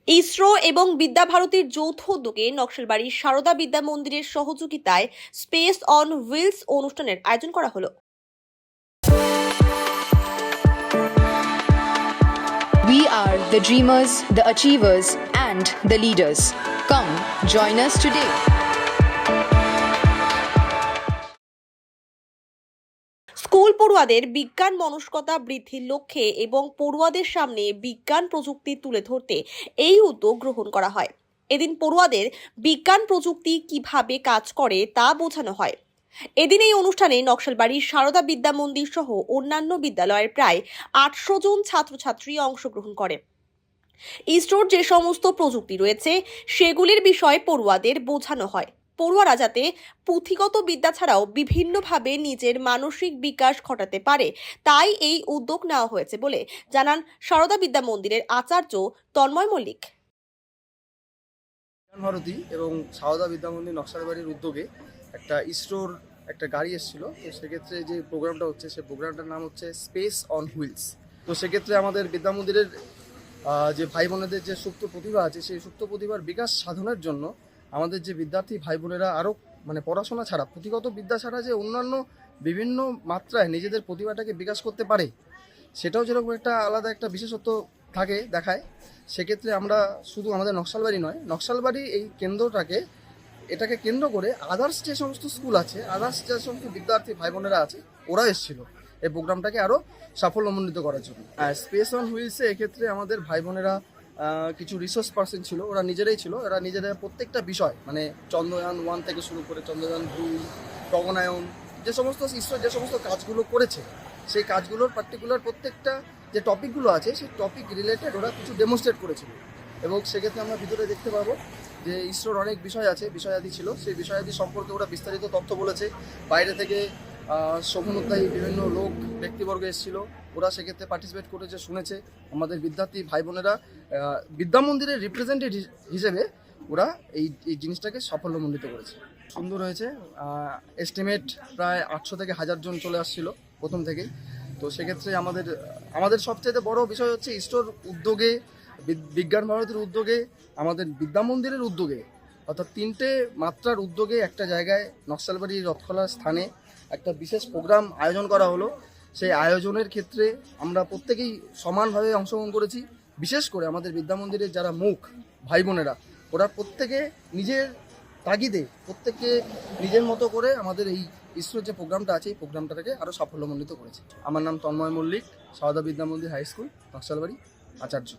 ইসরো এবং বিদ্যাভারতীর যৌথ উদ্যোগে নকশালবাড়ির সারদা বিদ্যা মন্দিরের সহযোগিতায় স্পেস অন হুইলস অনুষ্ঠানের আয়োজন করা হলো। We are the dreamers, the achievers, and the leaders. Come, join us today. School পড়ুয়াদের বিজ্ঞান মনস্কতা বৃদ্ধির লক্ষ্যে এবং পড়ুয়াদের সামনে বিজ্ঞান প্রযুক্তি তুলে ধরতে এই উদ্যোগ গ্রহণ করা হয়। এদিন পড়ুয়াদের বিজ্ঞান প্রযুক্তি কিভাবে কাজ করে তা বোঝানো হয়। এদিন এই অনুষ্ঠানে নকশালবাড়ির সারদা বিদ্যা মন্দির সহ অন্যান্য বিদ্যালয়ের প্রায় 800 জন ছাত্রছাত্রী অংশগ্রহণ করে। ইসরোর যে সমস্ত প্রযুক্তি রয়েছে সেগুলির বিষয়ে পড়ুয়াদের বোঝানো হয়। পড়ুয়ারা যাতে পুঁথিগত বিদ্যা ছাড়াও বিভিন্নভাবে নিজের মানসিক বিকাশ ঘটাতে পারে তাই এই উদ্যোগ নেওয়া হয়েছে বলে জানান সারদা বিদ্যা মন্দিরের আচার্য তন্ময় মল্লিক। ভারতী এবং সারদা বিদ্যা মন্দির নকশালবাড়ির উদ্যোগে একটা ইসরোর একটা গাড়ি এসেছিল। তো সেক্ষেত্রে যে প্রোগ্রামটা হচ্ছে সেই প্রোগ্রামটার নাম হচ্ছে স্পেস অন হুইলস। তো সেক্ষেত্রে আমাদের বিদ্যা মন্দিরের যে ভাই বোনেদের যে সুপ্ত প্রতিভা আছে সেই সুপ্ত প্রতিভার বিকাশ সাধনের জন্য আমাদের যে বিদ্যার্থী ভাই বোনেরা আরও পড়াশোনা ছাড়া পুঁথিগত বিদ্যা ছাড়া যে অন্যান্য বিভিন্ন মাত্রায় নিজেদের প্রতিভাটাকে বিকাশ করতে পারে সেটাও যেরকম একটা আলাদা একটা বিশেষত্ব থাকে দেখায়। সেক্ষেত্রে আমরা শুধু আমাদের নকশালবাড়ি নয়, নকশালবাড়ি এই এটাকে কেন্দ্র করে আদার্স যে সমস্ত স্কুল আছে, আদার্স যে সমস্ত বিদ্যার্থী ভাই বোনেরা আছে ওরা এসেছিল এই প্রোগ্রামটাকে আরও সাফল্যমণ্ডিত করার জন্য। স্পেস অন হুইলসে এক্ষেত্রে আমাদের ভাই বোনেরা কিছু রিসোর্স পার্সন ছিল, ওরা নিজেরাই ছিল। এরা নিজেরা প্রত্যেকটা বিষয় চন্দ্রযান 1 থেকে শুরু করে চন্দ্রযান 2, গগনায়ন যে সমস্ত ইসরো যে সমস্ত কাজগুলো করেছে সেই কাজগুলোর পার্টিকুলার প্রত্যেকটা যে টপিকগুলো আছে সেই টপিক রিলেটেড ওরা কিছু ডেমনস্ট্রেট করেছিল। এবং সেক্ষেত্রে আমরা ভিতরে দেখতে পাবো যে ইসরোর অনেক বিষয়াদি ছিল, সেই বিষয়াদি সম্পর্কে ওরা বিস্তারিত তথ্য বলেছে। বাইরে থেকে শোভনোদ্দায়ী বিভিন্ন লোক ব্যক্তিবর্গ এসেছিল, ওরা সেক্ষেত্রে পার্টিসিপেট করেছে, শুনেছে। আমাদের বিদ্যার্থী ভাই বোনেরা বিদ্যা মন্দিরের রিপ্রেজেন্টেটিভ হিসেবে ওরা এই জিনিসটাকে সাফল্যমণ্ডিত করেছে। সুন্দর হয়েছে। এস্টিমেট প্রায় 800 থেকে 1000 জন চলে আসছিল প্রথম থেকেই। তো সেক্ষেত্রে আমাদের সবচেয়ে বড় বিষয় হচ্ছে ইসরোর উদ্যোগে, বিজ্ঞান ভারতীর উদ্যোগে, আমাদের বিদ্যা মন্দিরের উদ্যোগে, অর্থাৎ 3টে মাত্রার উদ্যোগে একটা জায়গায় নকশালবাড়ি রথখোলার স্থানে একটা বিশেষ প্রোগ্রাম আয়োজন করা হলো। সেই আয়োজনের ক্ষেত্রে আমরা প্রত্যেকেই সমানভাবে অংশগ্রহণ করেছি। বিশেষ করে আমাদের বিদ্যা মন্দিরের যারা মুখ ভাই বোনেরা ওরা প্রত্যেকে নিজের তাগিদে প্রত্যেকে নিজের মতো করে আমাদের এই ইসরোর যে প্রোগ্রামটা আছে এই প্রোগ্রামটাকে আরও সাফল্যমণ্ডিত করেছে। আমার নাম তন্ময় মল্লিক, সারদা বিদ্যা মন্দির হাই স্কুল নকশালবাড়ি আচার্য।